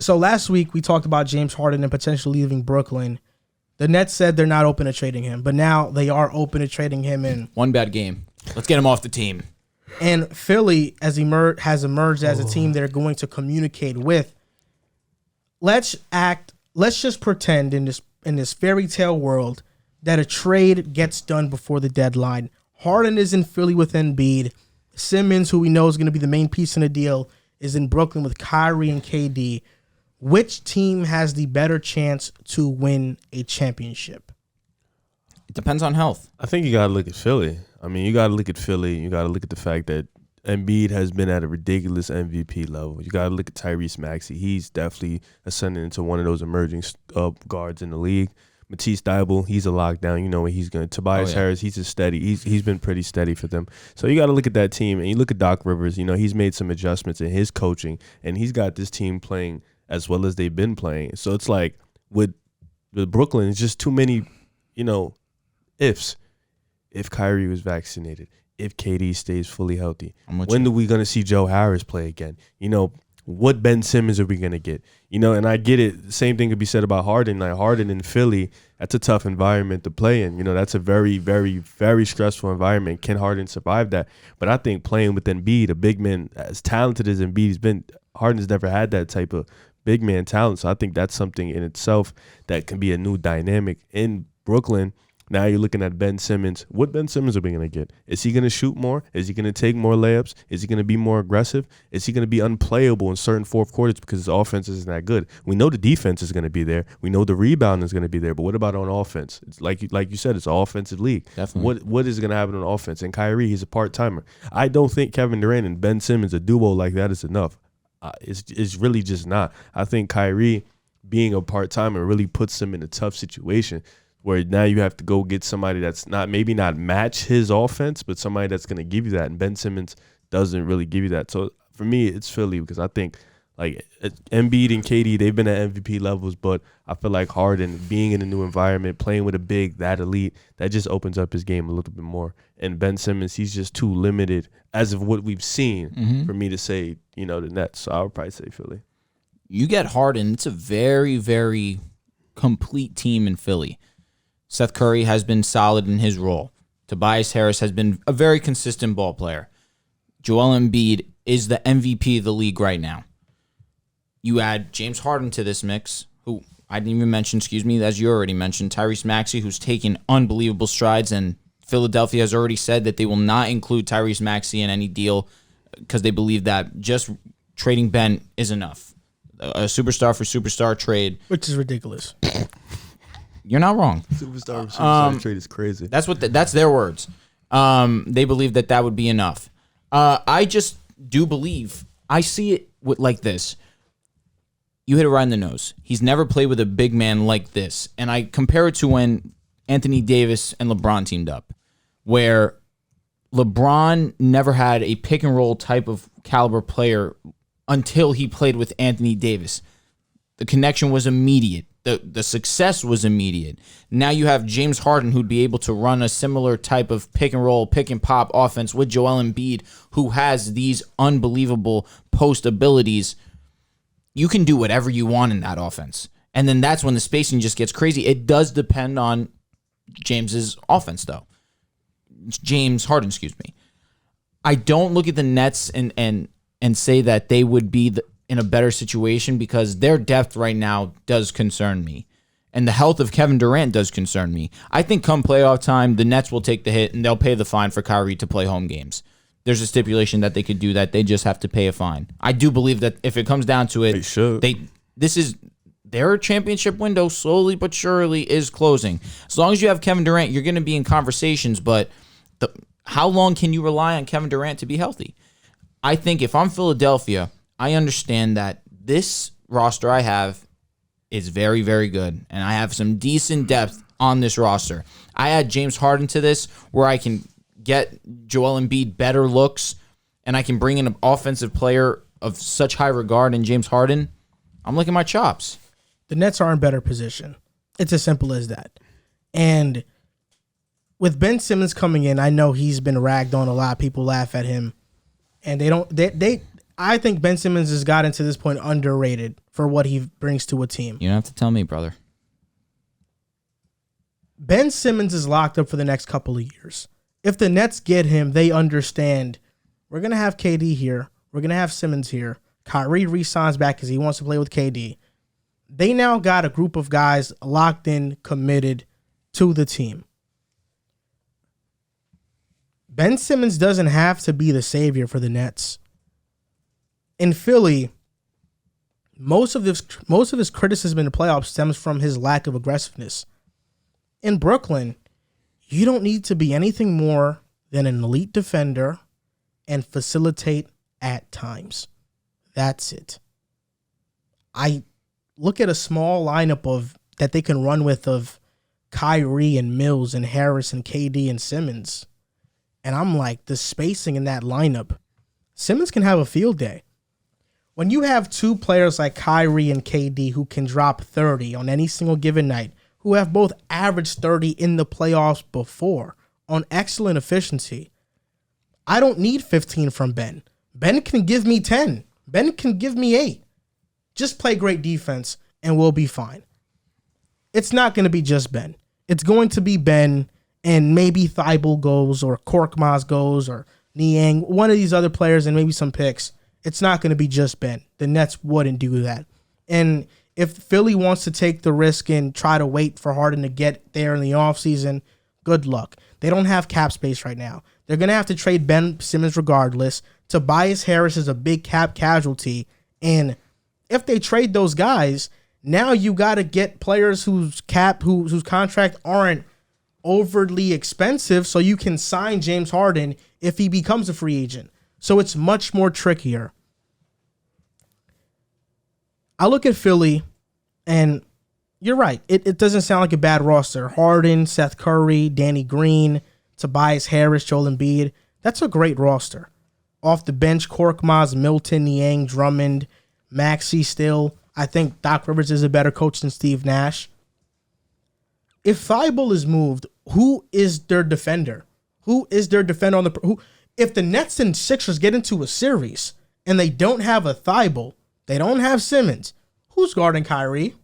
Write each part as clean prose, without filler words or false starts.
So last week we talked about James Harden and potentially leaving Brooklyn. The Nets said they're not open to trading him, but now they are open to trading him. And one bad game. Let's get him off the team. And Philly has emerged as a team they're going to communicate with. Let's just pretend in this fairy tale world that a trade gets done before the deadline. Harden is in Philly with Embiid. Simmons, who we know is going to be the main piece in the deal, is in Brooklyn with Kyrie and KD. Which team has the better chance to win a championship? It depends on health. I think you got to look at Philly. I mean, you got to look at Philly. You got to look at the fact that Embiid has been at a ridiculous MVP level. You got to look at Tyrese Maxey. He's definitely ascending into one of those emerging guards in the league. Matisse Thybulle, he's a lockdown. You know what he's going to. Tobias Harris, he's a steady. He's been pretty steady for them. So you got to look at that team, and you look at Doc Rivers. You know, he's made some adjustments in his coaching, and he's got this team playing as well as they've been playing. So it's like with Brooklyn, it's just too many, ifs. If Kyrie was vaccinated, if KD stays fully healthy, when are we going to see Joe Harris play again? What Ben Simmons are we going to get? And I get it. The same thing could be said about Harden. Like Harden in Philly, that's a tough environment to play in. That's a very, very, very stressful environment. Can Harden survive that? But I think playing with Embiid, a big man as talented as Embiid, Harden's never had that type of big man talent. So I think that's something in itself that can be a new dynamic in Brooklyn. Now you're looking at Ben Simmons. What Ben Simmons are we going to get? Is he going to shoot more? Is he going to take more layups? Is he going to be more aggressive? Is he going to be unplayable in certain fourth quarters because his offense isn't that good? We know the defense is going to be there. We know the rebound is going to be there. But what about on offense? It's like you said, it's an offensive league. Definitely. What is going to happen on offense? And Kyrie, he's a part-timer. I don't think Kevin Durant and Ben Simmons, a duo like that, is enough. It's really just not. I think Kyrie being a part-timer really puts him in a tough situation where now you have to go get somebody that's maybe not match his offense, but somebody that's going to give you that. And Ben Simmons doesn't really give you that. So for me, it's Philly because I think like Embiid and KD, they've been at MVP levels, but I feel like Harden being in a new environment, playing with a big, that elite, that just opens up his game a little bit more. And Ben Simmons, he's just too limited as of what we've seen for me to say, the Nets. So I would probably say Philly. You get Harden, it's a very, very complete team in Philly. Seth Curry has been solid in his role. Tobias Harris has been a very consistent ball player. Joel Embiid is the MVP of the league right now. You add James Harden to this mix, who I didn't even mention, as you already mentioned, Tyrese Maxey, who's taken unbelievable strides, and Philadelphia has already said that they will not include Tyrese Maxey in any deal because they believe that just trading Ben is enough. A superstar for superstar trade. Which is ridiculous. You're not wrong. Superstar trade is crazy. That's their words. They believe that would be enough. I just do believe. I see it like this. You hit it right in the nose. He's never played with a big man like this, and I compare it to when Anthony Davis and LeBron teamed up, where LeBron never had a pick and roll type of caliber player until he played with Anthony Davis. The connection was immediate. The success was immediate. Now you have James Harden who'd be able to run a similar type of pick and roll, pick and pop offense with Joel Embiid, who has these unbelievable post abilities. You can do whatever you want in that offense. And then that's when the spacing just gets crazy. It does depend on James's offense, though. James Harden, I don't look at the Nets and say that they would be in a better situation because their depth right now does concern me. And the health of Kevin Durant does concern me. I think come playoff time, the Nets will take the hit and they'll pay the fine for Kyrie to play home games. There's a stipulation that they could do that. They just have to pay a fine. I do believe that if it comes down to it, this is their championship window slowly but surely is closing. As long as you have Kevin Durant, you're going to be in conversations, but how long can you rely on Kevin Durant to be healthy? I think if I'm Philadelphia, I understand that this roster I have is very, very good, and I have some decent depth on this roster. I add James Harden to this where I can get Joel Embiid better looks, and I can bring in an offensive player of such high regard in James Harden. I'm licking my chops. The Nets are in better position. It's as simple as that. And with Ben Simmons coming in, I know he's been ragged on a lot. People laugh at him. And I think Ben Simmons has gotten to this point underrated for what he brings to a team. You don't have to tell me, brother. Ben Simmons is locked up for the next couple of years. If the Nets get him, they understand we're going to have KD here. We're going to have Simmons here. Kyrie re-signs back because he wants to play with KD. They now got a group of guys locked in, committed to the team. Ben Simmons doesn't have to be the savior for the Nets. In Philly, most of his criticism in the playoffs stems from his lack of aggressiveness. In Brooklyn, you don't need to be anything more than an elite defender and facilitate at times. That's it. I look at a small lineup of that they can run with of Kyrie and Mills and Harris and KD and Simmons. And I'm like, the spacing in that lineup, Simmons can have a field day. When you have two players like Kyrie and KD who can drop 30 on any single given night, who have both averaged 30 in the playoffs before on excellent efficiency, I don't need 15 from Ben. Ben can give me 10. Ben can give me 8. Just play great defense and we'll be fine. It's not going to be just Ben. It's going to be Ben and maybe Thibault goes or Korkmaz goes or Niang, one of these other players and maybe some picks. It's not going to be just Ben. The Nets wouldn't do that. And if Philly wants to take the risk and try to wait for Harden to get there in the offseason, good luck. They don't have cap space right now. They're going to have to trade Ben Simmons regardless. Tobias Harris is a big cap casualty. And if they trade those guys, now you got to get players whose contract aren't overly expensive so you can sign James Harden if he becomes a free agent. So it's much more trickier. I look at Philly, and you're right. It doesn't sound like a bad roster. Harden, Seth Curry, Danny Green, Tobias Harris, Joel Embiid. That's a great roster. Off the bench, Korkmaz, Milton, Niang, Drummond, Maxey still. I think Doc Rivers is a better coach than Steve Nash. If Thibault is moved, who is their defender? Who is their defender on the... If the Nets and Sixers get into a series and they don't have a Thibault, they don't have Simmons, who's guarding Kyrie?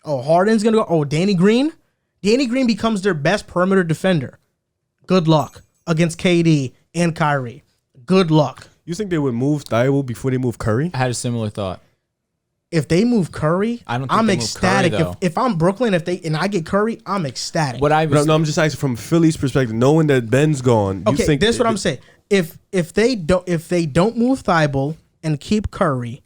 Oh, Harden's going to go. Oh, Danny Green? Danny Green becomes their best perimeter defender. Good luck against KD and Kyrie. Good luck. You think they would move Thibault before they move Curry? I had a similar thought. If they move Curry, I'm ecstatic. Curry, if I'm Brooklyn, and I get Curry, I'm ecstatic. I'm just asking from Philly's perspective, knowing that Ben's gone. Okay, this is what I'm saying. If they don't move Thibault and keep Curry,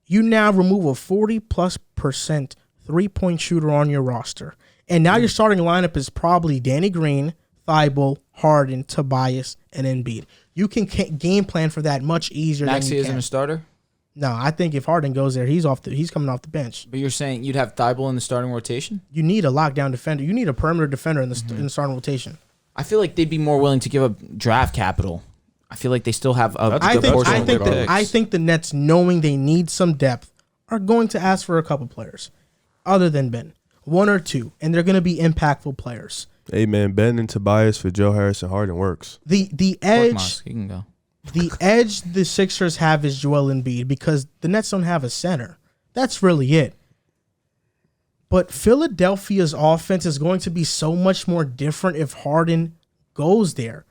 you now remove a 40+% 3-point shooter on your roster, and now your starting lineup is probably Danny Green, Thibault, Harden, Tobias, and Embiid. You can game plan for that much easier. Maxey isn't a starter. No, I think if Harden goes there, he's coming off the bench. But you're saying you'd have Thibault in the starting rotation? You need a lockdown defender. You need a perimeter defender in the starting rotation. I feel like they'd be more willing to give up draft capital. I feel like they still have a good portion of their picks. I think the Nets, knowing they need some depth, are going to ask for a couple players other than Ben. 1 or 2, and they're going to be impactful players. Hey, man, Ben and Tobias for Joe Harris and Harden works. The edge... Korkmaz, he can go. The edge the Sixers have is Joel Embiid because the Nets don't have a center. That's really it. But Philadelphia's offense is going to be so much more different if Harden goes there.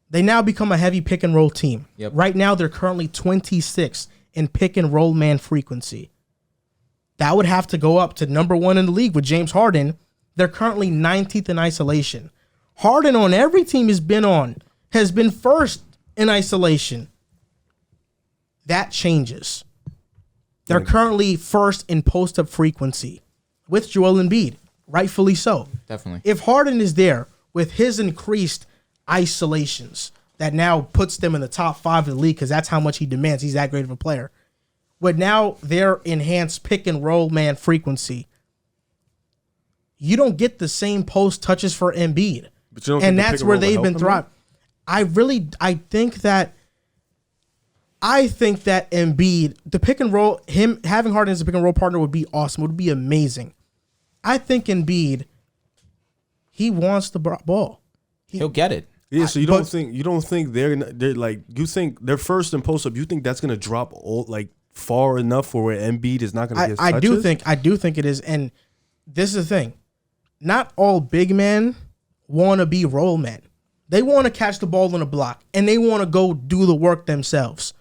They now become a heavy pick and roll team. Yep. Right now, they're currently 26 in pick and roll man frequency. That would have to go up to number 1 in the league with James Harden. They're currently 19th in isolation. Harden on every team has been first in isolation. That changes. They're currently first in post-up frequency with Joel Embiid, rightfully so. Definitely. If Harden is there with his increased isolations, that now puts them in the top 5 of the league because that's how much he demands. He's that great of a player. But now their enhanced pick and roll man frequency, you don't get the same post touches for Embiid. And that's where they've been thriving. I think that Embiid, the pick and roll, him having Harden as a pick and roll partner would be awesome. Would be amazing. I think Embiid, he wants the ball. He'll get it. Yeah, so you don't think they're like, you think they're first in post up. You think that's gonna drop far enough for where Embiid is not gonna get touches? I do think it is, and this is the thing. Not all big men want to be role men. They want to catch the ball on a block, and they want to go do the work themselves.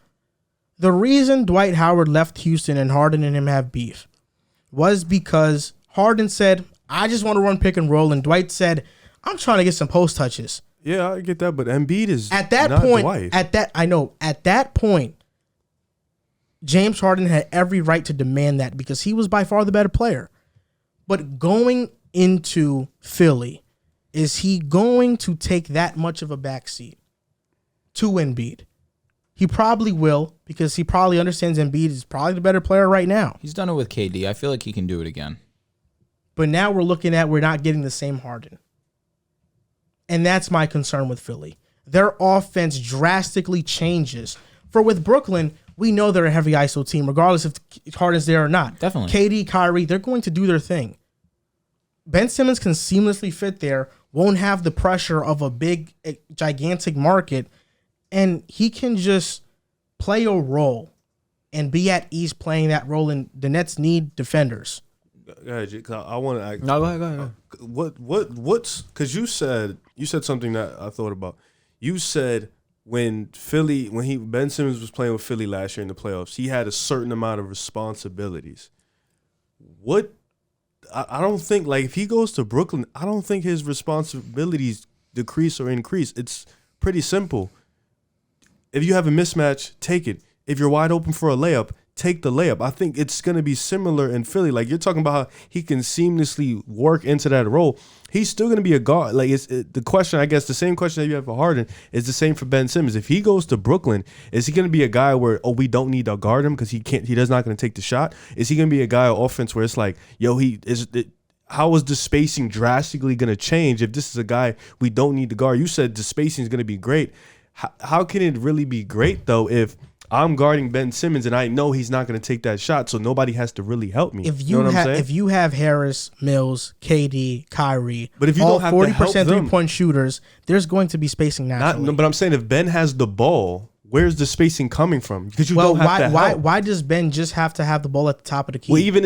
The reason Dwight Howard left Houston and Harden and him have beef was because Harden said, I just want to run pick and roll, and Dwight said, I'm trying to get some post touches. Yeah, I get that, but Embiid is at that not point. Dwight. At that point, James Harden had every right to demand that because he was by far the better player. But going into Philly, is he going to take that much of a backseat to Embiid? He probably will, because he probably understands Embiid is probably the better player right now. He's done it with KD. I feel like he can do it again. But now we're not getting the same Harden. And that's my concern with Philly. Their offense drastically changes. With Brooklyn, we know they're a heavy ISO team, regardless if Harden's there or not. Definitely. KD, Kyrie, they're going to do their thing. Ben Simmons can seamlessly fit there, won't have the pressure of a big, gigantic market, and he can just play a role and be at ease playing that role, and the Nets need defenders. I want to ask. No, go ahead. What's because you said something that I thought about. You said when Ben Simmons was playing with Philly last year in the playoffs, he had a certain amount of responsibilities. I don't think, like, if he goes to Brooklyn, I don't think his responsibilities decrease or increase. It's pretty simple. If you have a mismatch, take it. If you're wide open for a layup, take the layup. I think it's going to be similar in Philly. Like, you're talking about how he can seamlessly work into that role. He's still going to be a guard. Like, the question, I guess, the same question that you have for Harden is the same for Ben Simmons. If he goes to Brooklyn, is he going to be a guy where, we don't need to guard him because he's not going to take the shot? Is he going to be a guy on offense where it's like, how is the spacing drastically going to change if this is a guy we don't need to guard? You said the spacing is going to be great. How can it really be great, though, if I'm guarding Ben Simmons and I know he's not going to take that shot, so nobody has to really help me? If you have Harris, Mills, KD, Kyrie, but if you all don't have 40% 3-point shooters, there's going to be spacing naturally. But I'm saying if Ben has the ball, where's the spacing coming from? Because why does Ben just have to have the ball at the top of the key? Well, even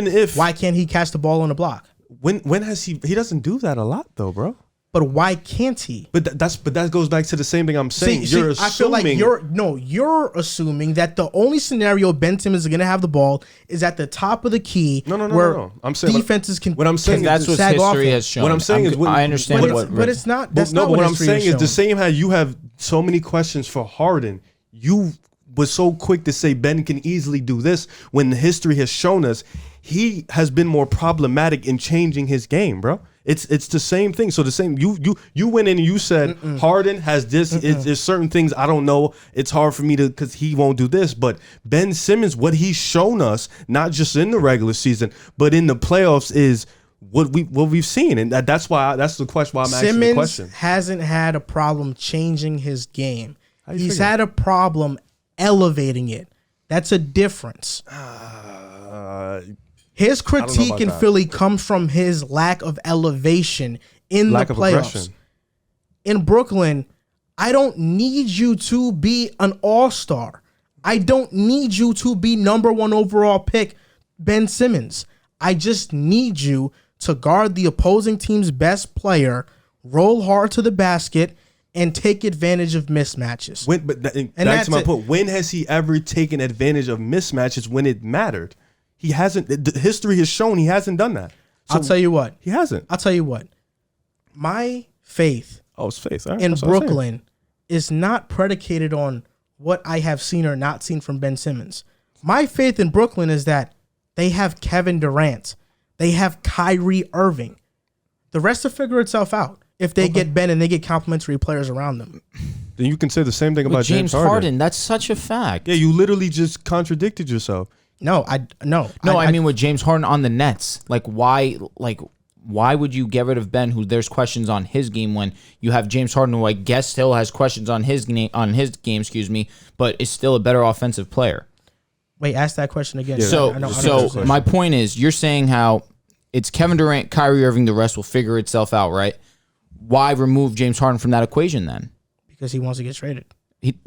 if why can't he catch the ball on the block? When has he doesn't do that a lot though, bro? But why can't he? But that goes back to the same thing I'm saying. You're assuming. I feel like you're assuming that the only scenario Ben Simmons is going to have the ball is at the top of the key. No. I'm saying defenses can. What I'm saying that's what history has shown. What I'm saying is, I understand but it's not. That's not what I'm saying is the same. How you have so many questions for Harden, you was so quick to say Ben can easily do this when history has shown us he has been more problematic in changing his game, bro. It's the same thing. So the same you went in and you said Harden has this. There's certain things I don't know. It's hard for me to because he won't do this. But Ben Simmons, what he's shown us, not just in the regular season, but in the playoffs, is what we've seen, and that's the question. Why I'm asking the question. Simmons hasn't had a problem changing his game. He's had a problem elevating it. That's a difference. His critique in Philly comes from his lack of elevation in the playoffs. In Brooklyn, I don't need you to be an all-star. I don't need you to be number 1 overall pick, Ben Simmons. I just need you to guard the opposing team's best player, roll hard to the basket, and take advantage of mismatches. That's my point. When has he ever taken advantage of mismatches when it mattered? He hasn't. History has shown he hasn't done that. So I'll tell you what. He hasn't. I'll tell you what. My faith it's faith. Right, in Brooklyn is not predicated on what I have seen or not seen from Ben Simmons. My faith in Brooklyn is that they have Kevin Durant. They have Kyrie Irving. The rest will figure itself out if they get Ben and they get complimentary players around them. Then you can say the same thing about James Harden. That's such a fact. Yeah, you literally just contradicted yourself. No. I mean with James Harden on the Nets, why would you get rid of Ben, who there's questions on his game, when you have James Harden, who I guess still has questions on his game, but is still a better offensive player? Wait, ask that question again. Yeah. So my point is, you're saying how it's Kevin Durant, Kyrie Irving, the rest will figure itself out, right? why remove James Harden from that equation then? Because he wants to get traded.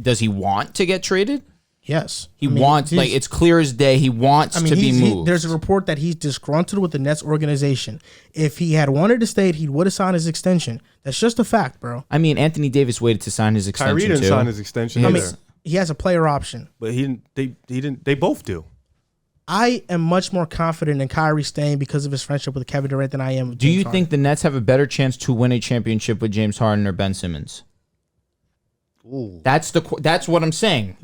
Does he want to get traded? Yes. He wants, like, it's clear as day. He wants to be moved. There's a report that he's disgruntled with the Nets organization. If he had wanted to stay, he would have signed his extension. That's just a fact, bro. I mean, Anthony Davis waited to sign his extension, Kyrie didn't too. sign his extension I either. mean, he has a player option. But he didn't. They both do. I am much more confident in Kyrie staying because of his friendship with Kevin Durant than I am with Do James you Harden. think the Nets have a better chance to win a championship with James Harden or Ben Simmons? Ooh. That's what I'm saying.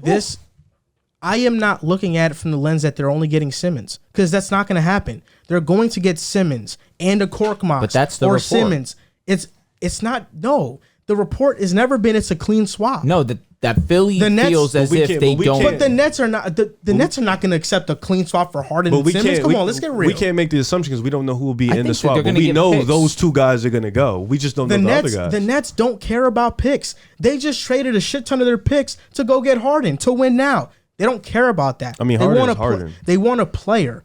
I am not looking at it from the lens that they're only getting Simmons, because that's not going to happen. They're going to get Simmons and a Korkmaz, But that's the or report. Simmons. It's not. No, the report has never been it's a clean swap. No, that Philly The Nets- feels as But we if can't- they but we don't. can't- But the Nets are not. The Nets are not going to accept a clean swap for Harden But and we Simmons. can't. Come on, let's get real. We can't make the assumption because we don't know who will be I in think the that swap. they're But gonna we get know picks. those two guys are going to go. We just don't know the other guys. The Nets don't care about picks. They just traded a shit ton of their picks to go get Harden to win now. They don't care about that. I mean, they Harden's want Harden. They want a player.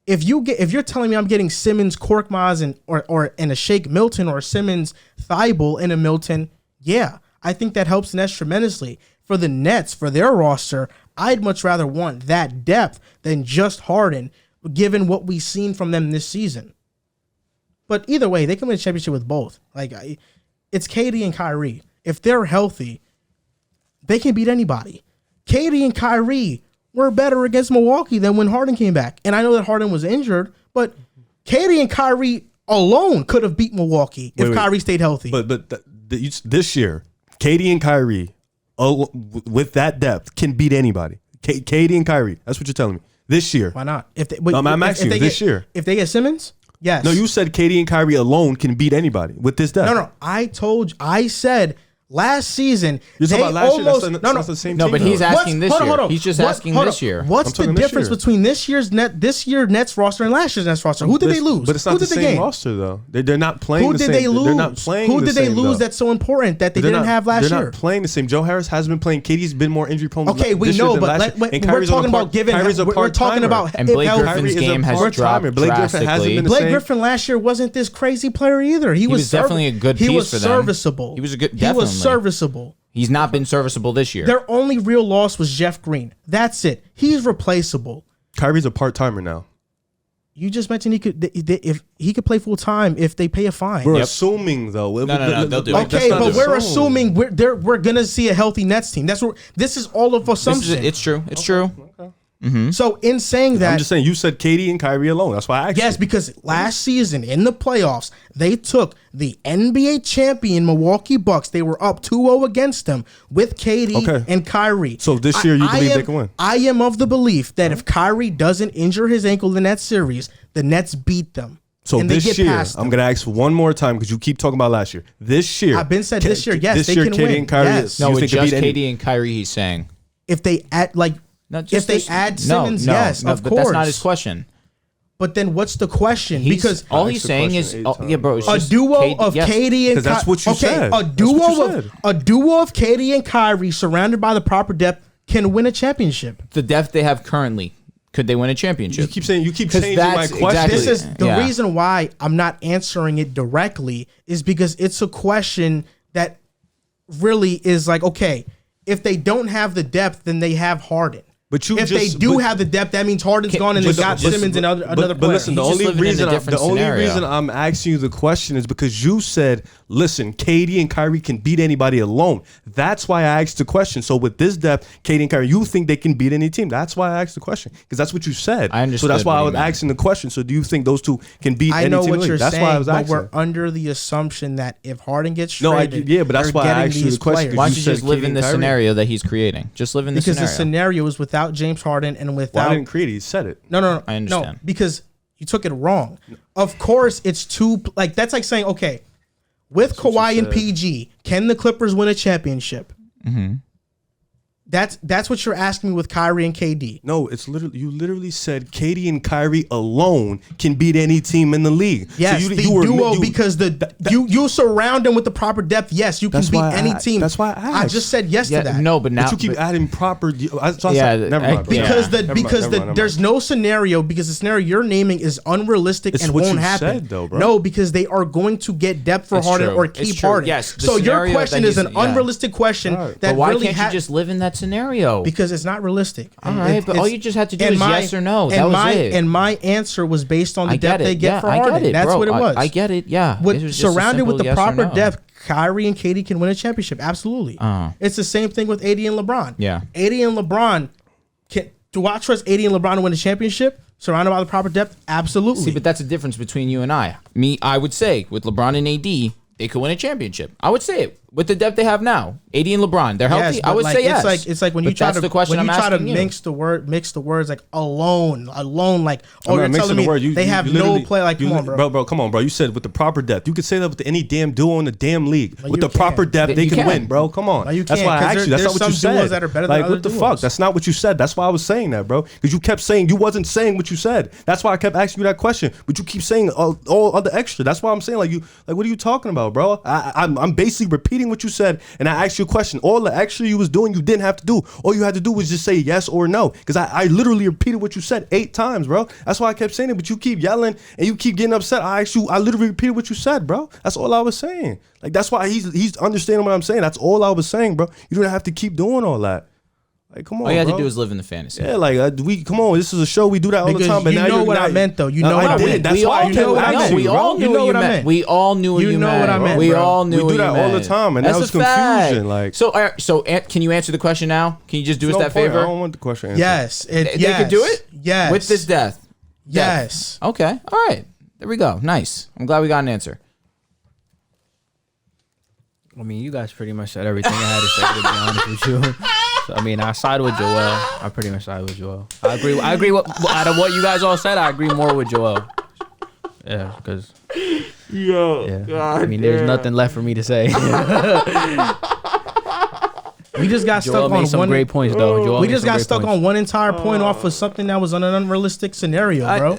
If you're telling me I'm getting Simmons, Korkmaz, and a Shake Milton, or Simmons, Thibault, and a Milton, yeah, I think that helps the Nets tremendously. For the Nets, for their roster, I'd much rather want that depth than just Harden, given what we've seen from them this season. But either way, they can win a championship with both. Like, it's KD and Kyrie. If they're healthy, they can beat anybody. KD and Kyrie were better against Milwaukee than when Harden came back. And I know that Harden was injured, but KD and Kyrie alone could have beat Milwaukee if Kyrie stayed healthy. But this year, KD and Kyrie, with that depth, can beat anybody. KD and Kyrie. That's what you're telling me. This year. Why not? I'm asking you, this year. If they get Simmons, yes. No, you said KD and Kyrie alone can beat anybody with this depth. No. I said last season. You're talking about last year. Almost, That's the same No, team. but he's though. asking this Hold year. on. He's just asking this year. What's the talking this difference year. between this year's Nets roster and last year's Nets roster? Who did they lose? But it's not Who the did they same gain? roster, though. They're not playing Who the did same. they lose? They're not playing Who the did same, they lose though. that's so important that they They're didn't not- have last They're year? not playing the same. Joe Harris hasn't been playing. KD's been more injury prone. Okay, we this year know, than but last year. And we're Kyrie's on talking a about giving. Kyrie's a We're talking part-timer. about And if Blake healthy. Griffin's Kyrie is a game has part-timer. dropped Blake Griffin hasn't drastically. been the Blake same. Griffin last year wasn't this crazy player either. He was definitely a good piece He was for them. serviceable. He was a good- He was definitely. serviceable. He's not been serviceable this year. Their only real loss was Jeff Green. That's it. He's replaceable. Kyrie's a part-timer now. You just mentioned if he could play full time if they pay a fine. We're Yep. assuming, though. No, they'll do it. Okay, but we're assuming we're gonna see a healthy Nets team. That's what this is all of assumption. It's true. It's true. So in saying that, I'm just saying, you said KD and Kyrie alone. That's why I asked yes, you. because last season in the playoffs, they took the NBA champion Milwaukee Bucks. They were up 2-0 against them with KD Okay. and Kyrie. So this year, you believe they can win? I am of the belief that if Kyrie doesn't injure his ankle in that series, the Nets beat them. So and they this get year, past I'm them. going to ask one more time because you keep talking about last year. This year. I've been said this year, yes, This they year, can KD win. and Kyrie. Yes. No, you with think they just beat any- KD and Kyrie, he's saying. If they add Not if just they this- add Simmons, no, yes, of but course. that's not his question. But then what's the question? He's, Because all Ask he's the saying question is, 8 times. yeah, bro. It's a just duo of yes. KD and 'Cause that's what you said. A That's duo what you of said. a duo of KD and Kyrie surrounded by the proper depth can win a championship. The depth they have currently. Could they win a championship? You keep saying, you keep 'Cause changing my that's question. exactly- This is the Yeah. reason why I'm not answering it directly is because it's a question that really is like, okay, if they don't have the depth, then they have Harden. But you if just- they do but- have the depth, that means Harden's gone and they got Simmons and another player. But listen, the He's just only living in a reason different the only scenario. reason I'm asking you the question is because you said, listen, KD and Kyrie can beat anybody alone. That's why I asked the question. So with this depth, KD and Kyrie, you think they can beat any team? That's why I asked the question because that's what you said. I understood So that's why what I you was meant. asking the question. So do you think those two can beat I any know team? in what the you're league? That's saying, why I was but asking. we're under the assumption that if Harden gets No, traded, yeah, but that's they're why I getting asked you these the question, players. Why don't you you said just live KD in and the Kyrie. scenario that he's creating? Just live in the because scenario. the scenario is without James Harden and Well, without I didn't create it. He said it. No, I understand. because you took it wrong. Of course, it's too like that's like saying, okay, with Kawhi and said. PG, can the Clippers win a championship? That's what you're asking me with Kyrie and KD. No, it's you literally said KD and Kyrie alone can beat any team in the league. Yes, so because you surround them with the proper depth. Yes, you can beat any team. That's why I just said yes to that. No, but now you keep adding proper. Never mind. Because there's no scenario, because the scenario you're naming is unrealistic and won't happen. Said, though, bro. No, because they are going to get depth for Harden or keep Harden. Yes. So your question is an unrealistic question that why really can't you just live in that scenario? Because it's not realistic. All right, but all you just had to do is yes or no. That was it. And my answer was based on the depth they get for Harden. That's what it was. I get it. Yeah. Surrounded with the proper depth, Kyrie and KD can win a championship. Absolutely. It's the same thing with AD and LeBron. Yeah. AD and LeBron do I trust AD and LeBron to win a championship? Surrounded by the proper depth? Absolutely. See, but that's the difference between you and I. I would say with LeBron and AD, they could win a championship. I would say it with the depth they have now. AD and LeBron, they're healthy. I would say yes. It's like when you try to mix the words like alone, like you're telling me they have no play. Like come on, bro, come on, bro. You said with the proper depth. You could say that with any damn duo in the damn league. With the proper depth, they can win, bro. Come on. That's why I asked you. That's not what you said. That are better than what the fuck? That's not what you said. That's why I was saying that, bro. Because you kept saying you wasn't saying what you said. That's why I kept asking you that question. But you keep saying all other extra. That's why I'm saying like what are you talking about, bro? I'm basically repeating what you said, and I asked you a question. All the extra you was doing, you didn't have to do. All you had to do was just say yes or no. Because I literally repeated what you said 8 times, bro. That's why I kept saying it, but you keep yelling and you keep getting upset. I literally repeated what you said, bro. That's all I was saying. Like that's why he's understanding what I'm saying. That's all I was saying, bro. You don't have to keep doing all that. Like, come on, all you had to do is live in the fantasy. Yeah, like come on. This is a show. We do that all the time. But you know what I meant, though. You know what I meant. That's why you know what I meant. We all knew what you meant. We all knew what you meant. What I meant. We all knew what you meant. We do that all the time, and that was confusion. Like, so, can you answer the question now? Can you just do us that favor? I don't want the question answered. Yes, they could do it. Yes, with this death. Yes. Okay. All right. There we go. Nice. I'm glad we got an answer. I mean, you guys pretty much said everything I had to say, to be honest with you. So, I mean, I side with Joel. I pretty much side with Joel. I agree. Out of what you guys all said, I agree more with Joel. Yeah, because I mean, there's nothing left for me to say. We just got Joel stuck on some great points, though. We just got stuck on one entire point off of something that was on an unrealistic scenario, bro.